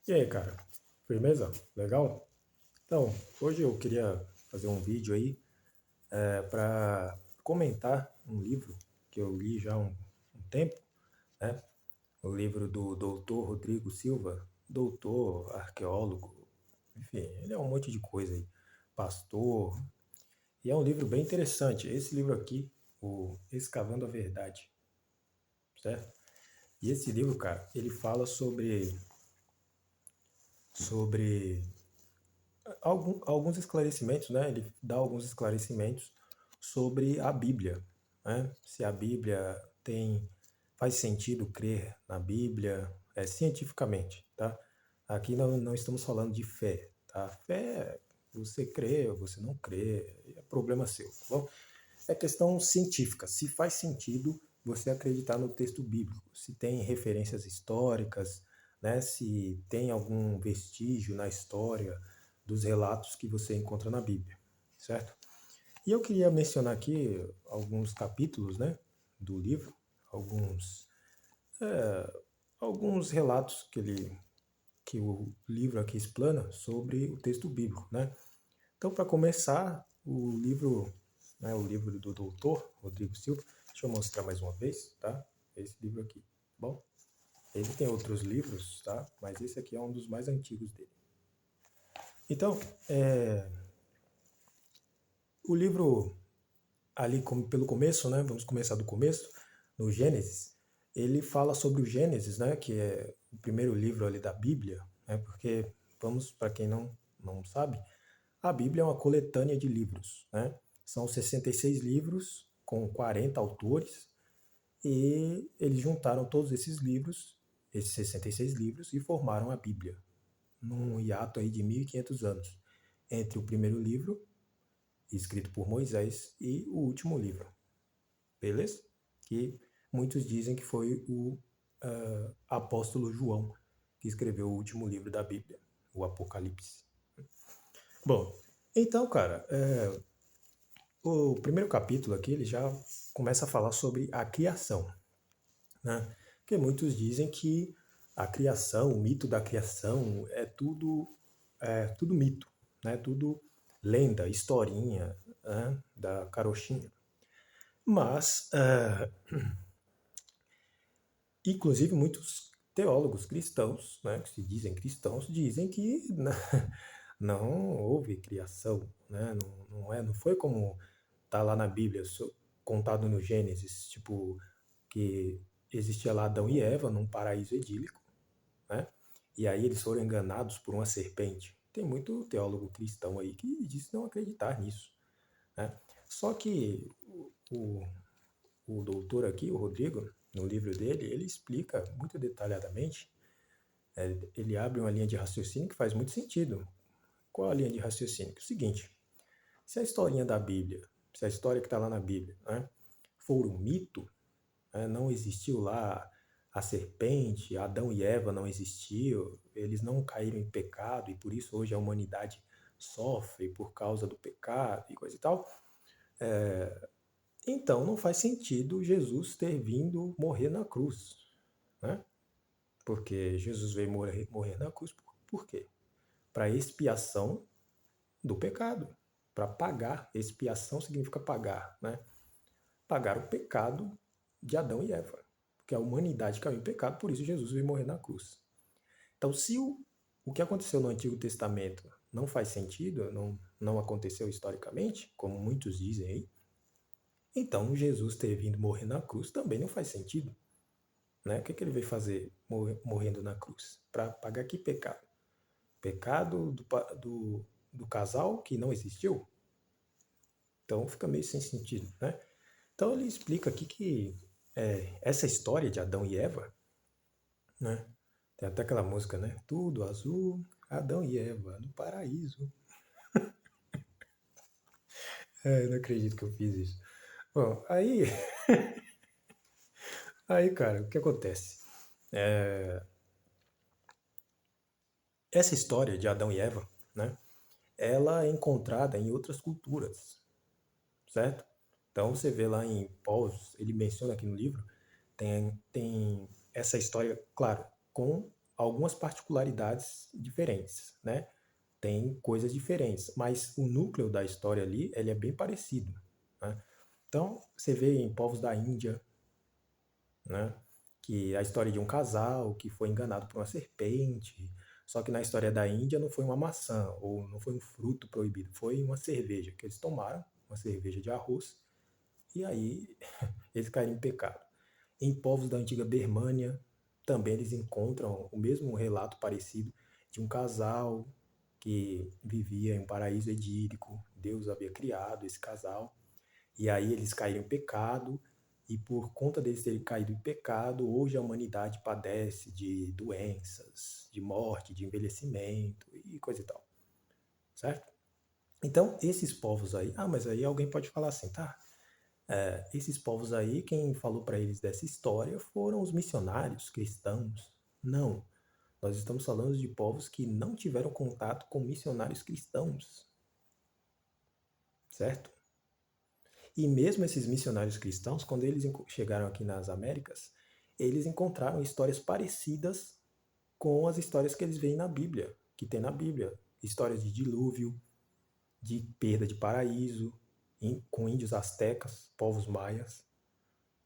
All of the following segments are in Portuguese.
E aí, cara? Firmeza? Legal? Então, hoje eu queria fazer um vídeo aí para comentar um livro que eu li já há um tempo, né? O livro do doutor Rodrigo Silva, doutor, arqueólogo, enfim, ele é um monte de coisa aí, pastor, e é um livro bem interessante. Esse livro aqui, o Escavando a Verdade, certo? E esse livro, cara, ele fala sobre alguns esclarecimentos, né? Ele dá alguns esclarecimentos sobre a Bíblia, né? Se a Bíblia faz sentido crer na Bíblia, cientificamente, tá? Aqui não estamos falando de fé, tá? Fé, você crê ou você não crê, é problema seu, tá bom? É questão científica, se faz sentido você acreditar no texto bíblico, se tem referências históricas, né, se tem algum vestígio na história dos relatos que você encontra na Bíblia, certo? E eu queria mencionar aqui alguns capítulos, né, do livro, alguns, alguns relatos que o livro aqui explana sobre o texto bíblico, né? Então, para começar, o livro do doutor Rodrigo Silva, deixa eu mostrar mais uma vez, tá? Esse livro aqui, tá bom? Ele tem outros livros, tá? Mas esse aqui é um dos mais antigos dele. Então, o livro ali pelo começo, né? Vamos começar do começo, no Gênesis. Ele fala sobre o Gênesis, né? Que é o primeiro livro ali da Bíblia, né? Porque vamos para quem não sabe, a Bíblia é uma coletânea de livros, né? São 66 livros com 40 autores e eles juntaram todos esses livros, esses 66 livros, e formaram a Bíblia, num hiato aí de 1500 anos, entre o primeiro livro, escrito por Moisés, e o último livro, beleza? Que muitos dizem que foi o apóstolo João que escreveu o último livro da Bíblia, o Apocalipse. Bom, então, cara, o primeiro capítulo aqui ele já começa a falar sobre a criação, né? Porque muitos dizem que a criação, o mito da criação é tudo mito, né? Tudo lenda, historinha, né? Da carochinha. Mas, inclusive, muitos teólogos cristãos, né? Que se dizem cristãos, dizem que não houve criação, né? Não foi como tá lá na Bíblia, contado no Gênesis, tipo, que existia lá Adão e Eva num paraíso idílico, né? E aí eles foram enganados por uma serpente. Tem muito teólogo cristão aí que diz não acreditar nisso, né? Só que o, o doutor aqui, o Rodrigo, no livro dele, ele explica muito detalhadamente, ele abre uma linha de raciocínio que faz muito sentido. Qual a linha de raciocínio? É o seguinte, se a historinha da Bíblia, se a história que está lá na Bíblia, né, for um mito, né, não existiu lá a serpente, Adão e Eva não existiu, eles não caíram em pecado e por isso hoje a humanidade sofre por causa do pecado e coisa e tal. Então não faz sentido Jesus ter vindo morrer na cruz, né? Porque Jesus veio morrer na cruz por quê? Para expiação do pecado, para pagar. Expiação significa pagar, né? Pagar o pecado de Adão e Eva. Porque a humanidade caiu em pecado, por isso Jesus veio morrer na cruz. Então, se o que aconteceu no Antigo Testamento não faz sentido, não aconteceu historicamente, como muitos dizem aí, então Jesus ter vindo morrer na cruz também não faz sentido. Né? O que ele veio fazer morrendo na cruz? Para pagar que pecado? Pecado do casal que não existiu? Então fica meio sem sentido, né? Então ele explica aqui que essa história de Adão e Eva, né? Tem até aquela música, né? Tudo azul, Adão e Eva no paraíso. Eu não acredito que eu fiz isso. Bom, aí, cara, o que acontece? Essa história de Adão e Eva, né? Ela é encontrada em outras culturas, certo? Então você vê lá em Paulus, ele menciona aqui no livro, tem essa história, claro, com algumas particularidades diferentes, né? Tem coisas diferentes, mas o núcleo da história ali, ele é bem parecido, né? Então, você vê em povos da Índia, né? Que a história de um casal que foi enganado por uma serpente, só que na história da Índia não foi uma maçã ou não foi um fruto proibido, foi uma cerveja que eles tomaram, uma cerveja de arroz, e aí eles caíram em pecado. Em povos da antiga Birmânia, também eles encontram o mesmo relato parecido de um casal que vivia em um paraíso edílico. Deus havia criado esse casal, e aí eles caíram em pecado, e por conta deles terem caído em pecado, hoje a humanidade padece de doenças, de morte, de envelhecimento e coisa e tal, certo? Então, esses povos aí, mas aí alguém pode falar assim, tá? Esses povos aí, quem falou para eles dessa história foram os missionários cristãos. Não, nós estamos falando de povos que não tiveram contato com missionários cristãos, certo? E mesmo esses missionários cristãos, quando eles chegaram aqui nas Américas, eles encontraram histórias parecidas com as histórias que eles veem na Bíblia, que tem na Bíblia. Histórias de dilúvio, de perda de paraíso, com índios astecas, povos maias,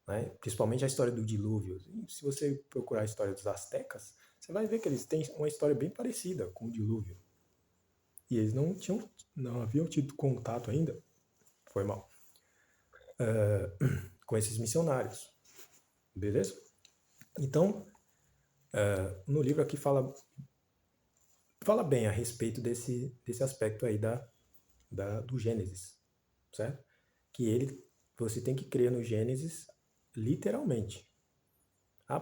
né? Principalmente a história do dilúvio. E se você procurar a história dos astecas, você vai ver que eles têm uma história bem parecida com o dilúvio. E eles não haviam tido contato ainda, foi mal, com esses missionários, beleza? Então, no livro aqui fala bem a respeito desse aspecto aí do Gênesis, certo? Você tem que crer no Gênesis literalmente.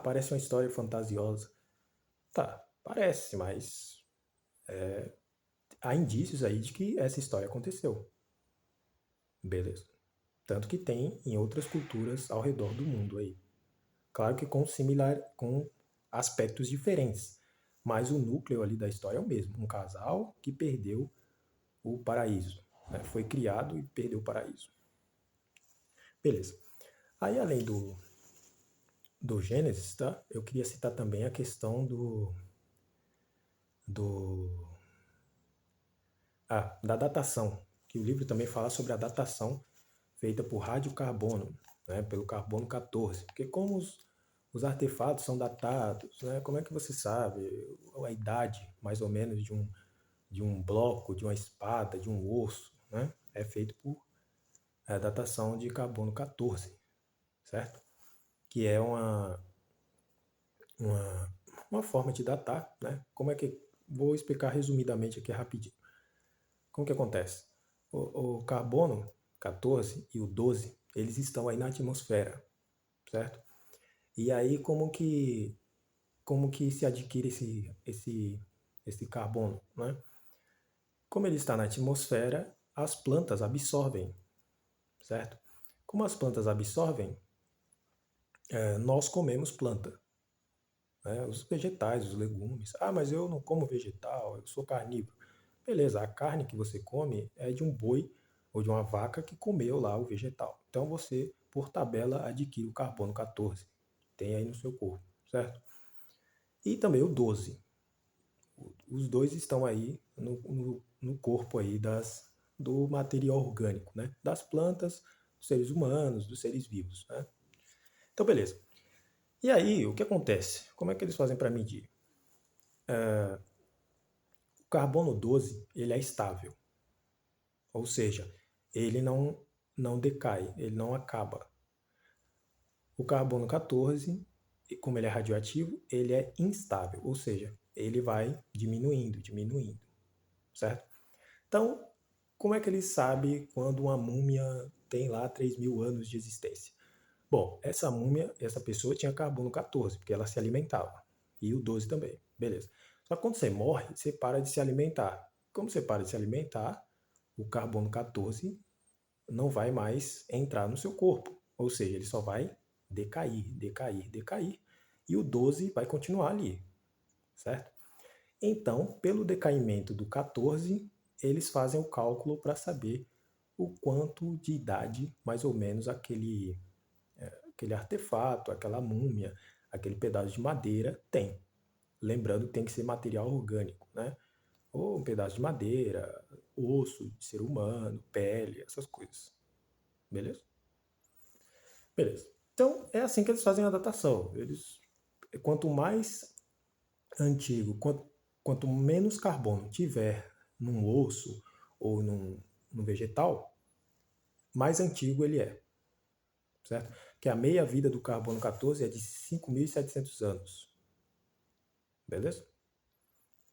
Parece uma história fantasiosa. Tá, parece, mas há indícios aí de que essa história aconteceu. Beleza. Tanto que tem em outras culturas ao redor do mundo aí. Claro que com aspectos diferentes. Mas o núcleo ali da história é o mesmo. Um casal que perdeu o paraíso, né? Foi criado e perdeu o paraíso. Beleza. Aí, além do Gênesis, tá? Eu queria citar também a questão do da datação, que o livro também fala sobre a datação feita por radiocarbono, né, pelo carbono 14. Porque como os artefatos são datados, né, como é que você sabe a idade, mais ou menos, de um bloco, de uma espada, de um osso, né? É feito por datação de carbono 14, certo? Que é uma, uma forma de datar, né? Como é que... Vou explicar resumidamente aqui rapidinho. Como que acontece? O carbono 14 e o 12, eles estão aí na atmosfera, certo? E aí como que se adquire esse carbono, né? Como ele está na atmosfera, as plantas absorvem, certo? Como as plantas absorvem, nós comemos planta, né? Os vegetais, os legumes. Mas eu não como vegetal, eu sou carnívoro. Beleza, a carne que você come é de um boi ou de uma vaca que comeu lá o vegetal. Então você, por tabela, adquire o carbono 14, tem aí no seu corpo, certo? E também o 12. Os dois estão aí no corpo aí do material orgânico, né? Das plantas, dos seres humanos, dos seres vivos, né? Então, beleza. E aí, o que acontece? Como é que eles fazem para medir? O carbono 12, ele é estável. Ou seja, ele não decai, ele não acaba. O carbono 14, como ele é radioativo, ele é instável, ou seja, ele vai diminuindo, diminuindo, certo? Então, como é que ele sabe quando uma múmia tem lá 3.000 anos de existência? Bom, essa múmia, essa pessoa tinha carbono 14, porque ela se alimentava. E o 12 também, beleza. Só que quando você morre, você para de se alimentar. Como você para de se alimentar, o carbono 14 não vai mais entrar no seu corpo. Ou seja, ele só vai decair, decair, decair. E o 12 vai continuar ali, certo? Então, pelo decaimento do 14, eles fazem o cálculo para saber o quanto de idade, mais ou menos, aquele artefato, aquela múmia, aquele pedaço de madeira tem, lembrando que tem que ser material orgânico, né? Ou um pedaço de madeira, osso de ser humano, pele, essas coisas. Beleza? Beleza. Então, é assim que eles fazem a datação. Quanto mais antigo, quanto menos carbono tiver num osso ou num vegetal, mais antigo ele é, certo? Que a meia-vida do carbono 14 é de 5.700 anos, beleza?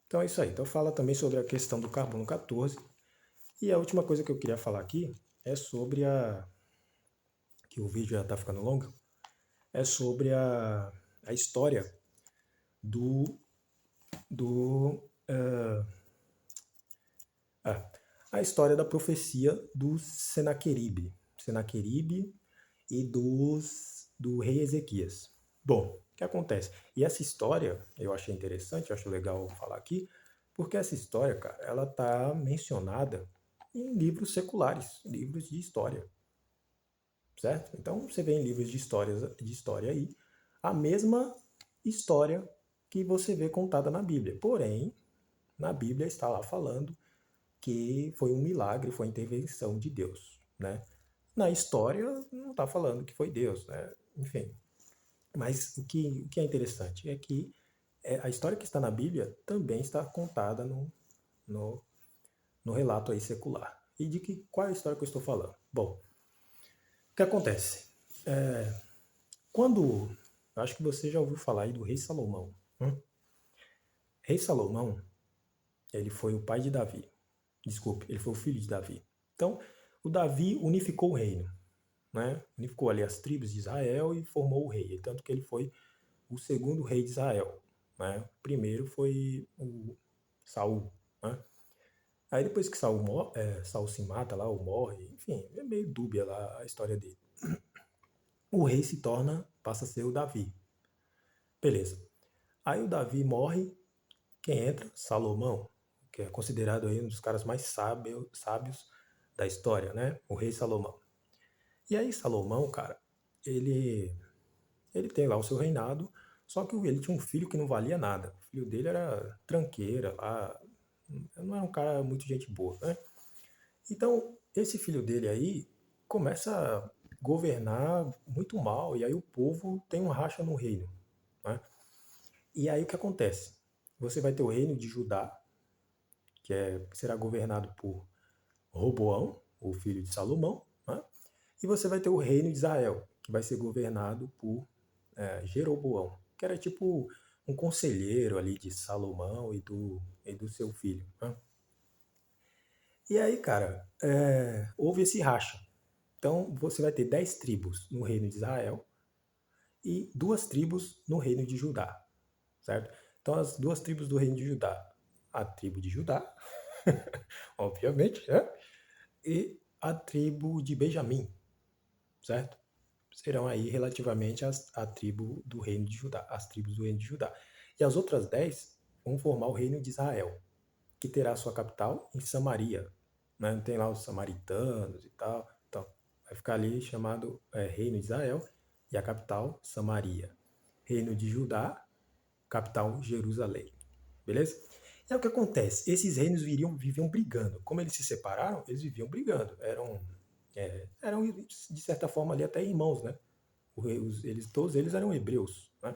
Então é isso aí. Então fala também sobre a questão do carbono 14. E a última coisa que eu queria falar aqui é sobre que o vídeo já está ficando longo, é sobre a história do, do ah, a história da profecia do Senaqueribe. Senaqueribe e do rei Ezequias. Bom, o que acontece? E essa história eu achei interessante, eu acho legal falar aqui, porque essa história, cara, ela tá mencionada em livros seculares, livros de história, certo? Então você vê em livros de história aí a mesma história que você vê contada na Bíblia. Porém, na Bíblia está lá falando que foi um milagre, foi intervenção de Deus, né? Na história não está falando que foi Deus, né? Enfim. Mas o que é interessante é que a história que está na Bíblia também está contada no, no relato aí secular. E de qual é a história que eu estou falando? Bom, o que acontece? Quando, eu acho que você já ouviu falar aí do rei Salomão. Rei Salomão, ele foi o pai de Davi. Desculpe, ele foi o filho de Davi. Então, o Davi unificou o reino, né? Unificou ali as tribos de Israel e formou o rei. Tanto que ele foi o segundo rei de Israel, né? O primeiro foi o Saul, né? Aí depois que Saul se mata lá, ou morre, enfim, é meio dúbia lá a história dele. O rei passa a ser o Davi. Beleza. Aí o Davi morre, quem entra? Salomão, que é considerado aí um dos caras mais sábios da história, né? O rei Salomão. E aí Salomão, cara, ele, ele tem lá o seu reinado, só que ele tinha um filho que não valia nada. O filho dele era tranqueira lá, não era um cara muito gente boa, né? Então, esse filho dele aí começa a governar muito mal, e aí o povo tem um racha no reino, né? E aí o que acontece? Você vai ter o reino de Judá, será governado por Roboão, o filho de Salomão, né? E você vai ter o reino de Israel, que vai ser governado por Jeroboão, que era tipo um conselheiro ali de Salomão e do seu filho, né? E aí, cara, houve esse racha. Então você vai ter 10 tribos no reino de Israel e 2 tribos no reino de Judá, certo? Então as 2 tribos do reino de Judá, a tribo de Judá, obviamente, né? E a tribo de Benjamim, certo? Serão aí relativamente a tribo do reino de Judá, as tribos do reino de Judá. E as outras 10 vão formar o reino de Israel, que terá sua capital em Samaria, né? Tem lá os samaritanos e tal. Então, vai ficar ali chamado Reino de Israel e a capital Samaria. Reino de Judá, capital Jerusalém. Beleza? E aí o que acontece? Esses reinos viviam brigando. Como eles se separaram, eles viviam brigando. Eram de certa forma, ali até irmãos, né? Todos eles eram hebreus, né?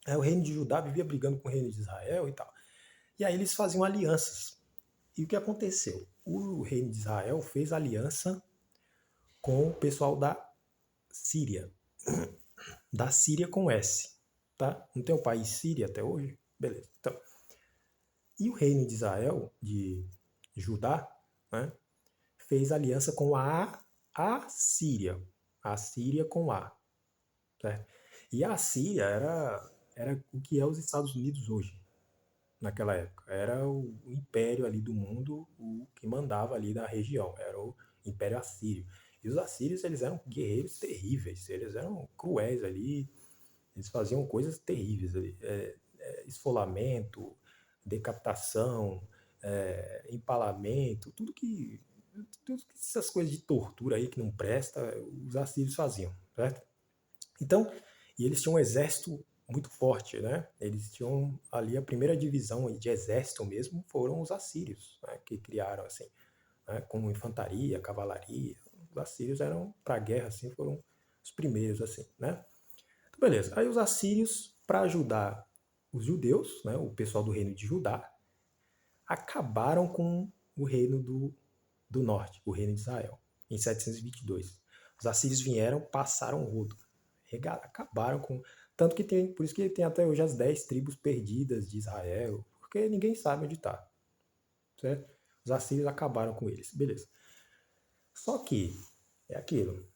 Aí o reino de Judá vivia brigando com o reino de Israel e tal. E aí eles faziam alianças. E o que aconteceu? O reino de Israel fez aliança com o pessoal da Síria. Da Síria com S. Tá? Não tem o país Síria até hoje? Beleza. Então, e o reino de Israel, de Judá, né, fez aliança com a Síria. A Síria com A. Certo? E a Síria era o que é os Estados Unidos hoje, naquela época. Era o império ali do mundo, o que mandava ali da região. Era o Império Assírio. E os assírios, eles eram guerreiros terríveis, eles eram cruéis ali, eles faziam coisas terríveis ali. Esfolamento, decapitação, empalamento, tudo essas coisas de tortura aí que não presta, os assírios faziam, certo? Então, e eles tinham um exército muito forte, né? Eles tinham ali a primeira divisão de exército mesmo, foram os assírios, né? Que criaram assim, né? Com infantaria, cavalaria. Os assírios eram para a guerra, assim, foram os primeiros, assim, né? Então, beleza. Aí os assírios, para ajudar os judeus, né? O pessoal do reino de Judá, acabaram com o reino do norte, o reino de Israel, em 722. Os assírios vieram, passaram o rodo, acabaram com. Tanto que tem, por isso que tem até hoje as 10 tribos perdidas de Israel, porque ninguém sabe onde está, certo? Os assírios acabaram com eles, beleza. Só que, é aquilo,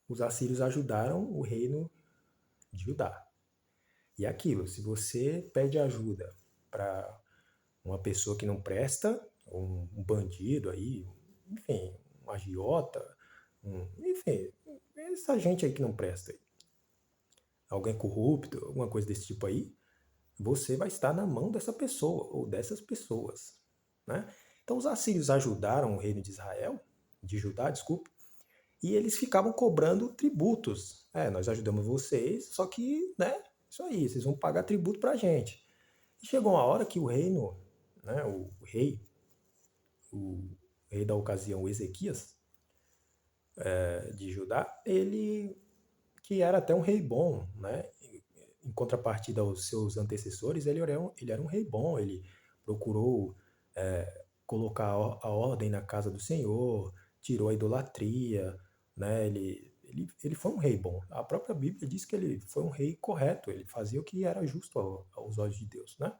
os assírios ajudaram o reino de Judá. E é aquilo, se você pede ajuda para uma pessoa que não presta, um bandido aí, enfim, um agiota, enfim, essa gente aí que não presta, alguém corrupto, alguma coisa desse tipo aí, você vai estar na mão dessa pessoa ou dessas pessoas, né? Então os assírios ajudaram o reino de Israel, de Judá, desculpa, e eles ficavam cobrando tributos. Nós ajudamos vocês, só que, né, isso aí, vocês vão pagar tributo pra gente. E chegou uma hora que o reino, né, o rei da ocasião, Ezequias, de Judá, ele, que era até um rei bom, né, em contrapartida aos seus antecessores, ele era um rei bom, ele procurou colocar a ordem na casa do Senhor, tirou a idolatria, né, ele foi um rei bom. A própria Bíblia diz que ele foi um rei correto, ele fazia o que era justo aos olhos de Deus, né?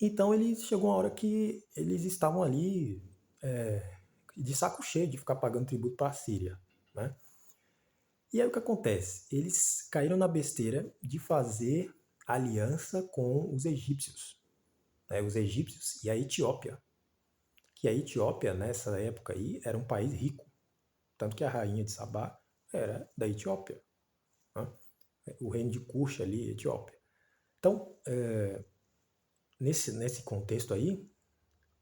Então ele chegou uma hora que eles estavam ali de saco cheio de ficar pagando tributo para a Síria, né? E aí o que acontece? Eles caíram na besteira de fazer aliança com os egípcios, né? Os egípcios e a Etiópia. Que a Etiópia, nessa época aí, era um país rico. Tanto que a rainha de Sabá era da Etiópia, né? O reino de Cush ali, Etiópia. Então, nesse contexto aí,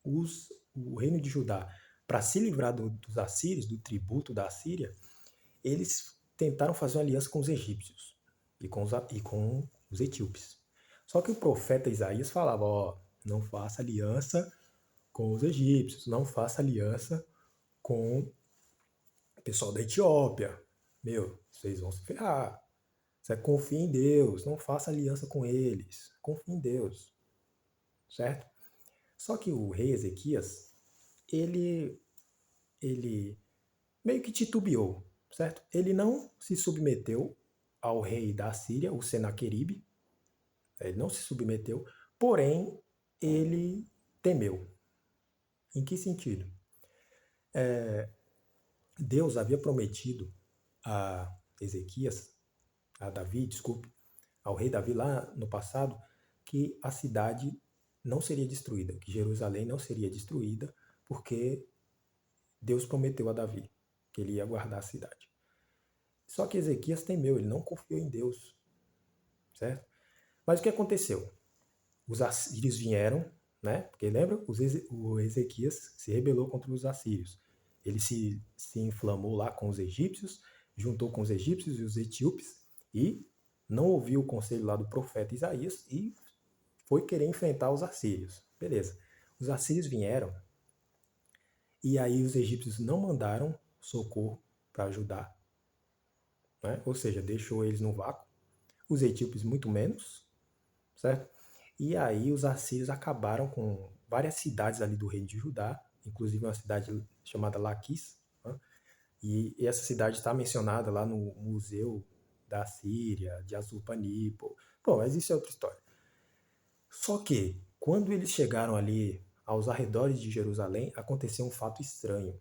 o reino de Judá, para se livrar dos assírios, do tributo da Assíria, eles tentaram fazer uma aliança com os egípcios e com os etíopes. Só que o profeta Isaías falava, ó, não faça aliança com os egípcios, não faça aliança com o pessoal da Etiópia. Meu, vocês vão se ferrar. Você confia em Deus, não faça aliança com eles. Confia em Deus, certo? Só que o rei Ezequias, ele meio que titubeou, certo? Ele não se submeteu ao rei da Síria, o Senaqueribe, ele não se submeteu, porém ele temeu. Em que sentido? Deus havia prometido a Ezequias, a Davi, desculpe, ao rei Davi lá no passado, que a cidade não seria destruída, que Jerusalém não seria destruída, porque Deus prometeu a Davi que ele ia guardar a cidade. Só que Ezequias temeu, ele não confiou em Deus, certo? Mas o que aconteceu? Os assírios vieram, né? Porque lembra? O Ezequias se rebelou contra os assírios. Ele se inflamou lá com os egípcios, juntou com os egípcios e os etíopes e não ouviu o conselho lá do profeta Isaías e foi querer enfrentar os assírios. Beleza. Os assírios vieram e aí os egípcios não mandaram socorro para ajudar, né? Ou seja, deixou eles no vácuo. Os etíopes muito menos, certo? E aí os assírios acabaram com várias cidades ali do reino de Judá, inclusive uma cidade chamada Laquis, né? E essa cidade está mencionada lá no Museu da Síria, de Assurbanipal. Bom, mas isso é outra história. Só que, quando eles chegaram ali aos arredores de Jerusalém, aconteceu um fato estranho,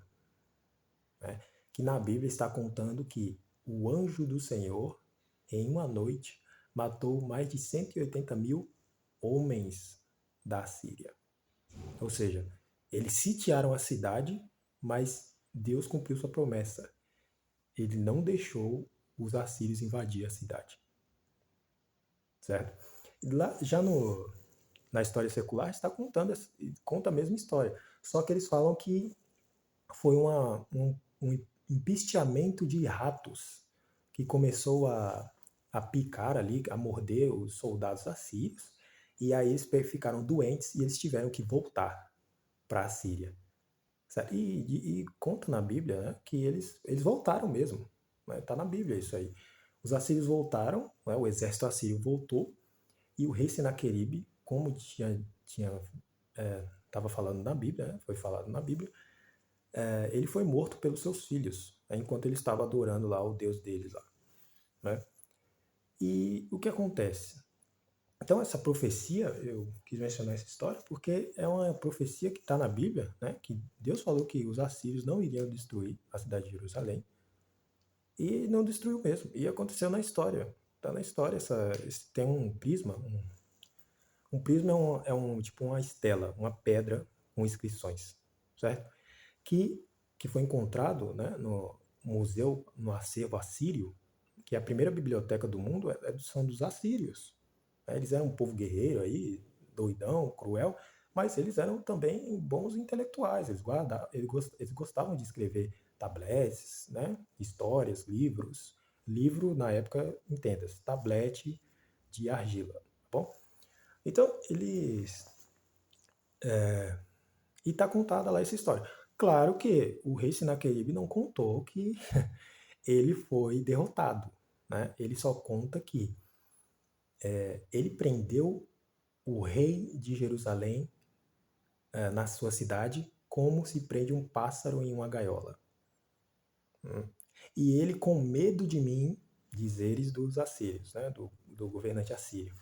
né? Que na Bíblia está contando que o anjo do Senhor, em uma noite, matou mais de 180 mil homens da Síria. Ou seja, eles sitiaram a cidade, mas Deus cumpriu sua promessa. Ele não deixou os assírios invadir a cidade. Certo? Lá, já na história secular está conta a mesma história. Só que eles falam que foi um empisteamento de ratos que começou a a picar ali, a morder os soldados assírios, e aí eles ficaram doentes e eles tiveram que voltar para a Síria. Certo? E conta na Bíblia, né, que eles voltaram mesmo. Né? Tá na Bíblia isso aí. Os assírios voltaram, né, o exército assírio voltou, e o rei Senaqueribe, como estava falando na Bíblia, né, foi falado na Bíblia, ele foi morto pelos seus filhos, né, enquanto ele estava adorando lá o Deus deles lá. Né? E o que acontece? Então, essa profecia, eu quis mencionar essa história porque é uma profecia que está na Bíblia, né? Que Deus falou que os assírios não iriam destruir a cidade de Jerusalém, e não destruiu mesmo. E aconteceu na história. Está na história. Tem um prisma. Um prisma é um tipo uma estela, uma pedra com inscrições, certo? Que, que foi encontrado, né, no museu, no acervo assírio, que é a primeira biblioteca do mundo, são dos assírios. Eles eram um povo guerreiro aí, doidão, cruel, mas eles eram também bons intelectuais. Eles gostavam de escrever tabletes, né? Histórias, livros. Livro, na época, entenda-se, tablete de argila, tá bom? Então, eles... E está contada lá essa história. Claro que o rei Sinaqueribe não contou que ele foi derrotado, né? Ele só conta que ele prendeu o rei de Jerusalém na sua cidade como se prende um pássaro em uma gaiola. E ele, com medo de mim, dizeres dos assírios, né, do governante assírio,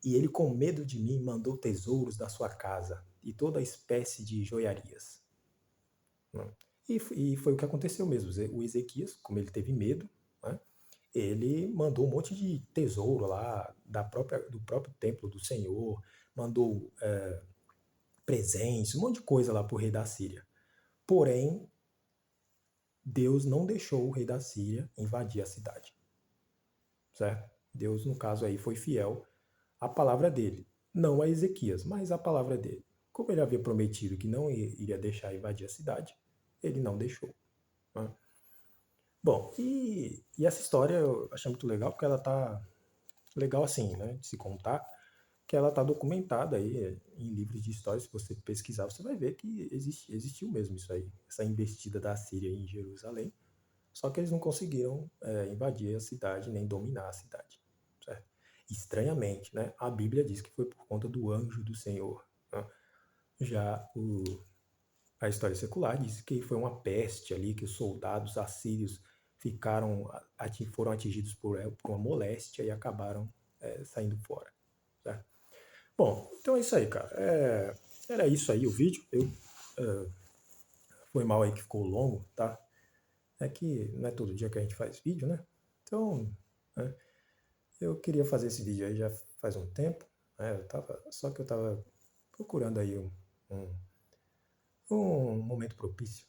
e ele, com medo de mim, mandou tesouros da sua casa e toda espécie de joiarias. Né? E foi o que aconteceu mesmo. O Ezequias, como ele teve medo, né, ele mandou um monte de tesouro lá do próprio templo do Senhor, mandou presentes, um monte de coisa lá para o rei da Síria. Porém, Deus não deixou o rei da Síria invadir a cidade. Certo? Deus, no caso aí, foi fiel à palavra dele. Não a Ezequias, mas à palavra dele. Como ele havia prometido que não iria deixar invadir a cidade, ele não deixou. Né? Bom, e essa história eu achei muito legal porque ela tá legal assim, né, de se contar, que ela tá documentada aí em livros de história. Se você pesquisar, você vai ver que existiu mesmo isso aí, essa investida da Síria em Jerusalém. Só que eles não conseguiram invadir a cidade nem dominar a cidade. Certo? Estranhamente, né, a Bíblia diz que foi por conta do anjo do Senhor. Né? Já a história secular diz que foi uma peste ali, que os soldados assírios foram atingidos por uma moléstia e acabaram saindo fora. Certo? Bom, então é isso aí, cara. Era isso aí o vídeo. Foi mal aí que ficou longo, tá? É que não é todo dia que a gente faz vídeo, né? Então, né, eu queria fazer esse vídeo aí já faz um tempo, né? Só que eu tava procurando aí um, um momento propício,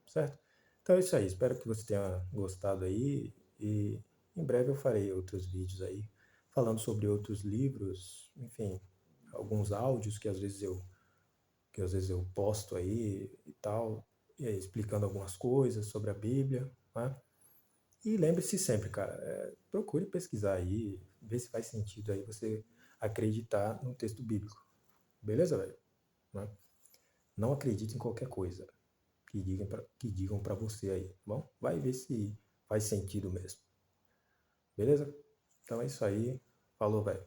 certo? Então é isso aí, espero que você tenha gostado aí e em breve eu farei outros vídeos aí falando sobre outros livros, enfim, alguns áudios que às vezes eu posto aí e tal, e aí explicando algumas coisas sobre a Bíblia, né? E lembre-se sempre, cara, procure pesquisar aí, ver se faz sentido aí você acreditar no texto bíblico. Beleza, velho? Né? Não acredite em qualquer coisa que digam para você aí, tá bom? Vai ver se faz sentido mesmo. Beleza? Então é isso aí. Falou, velho.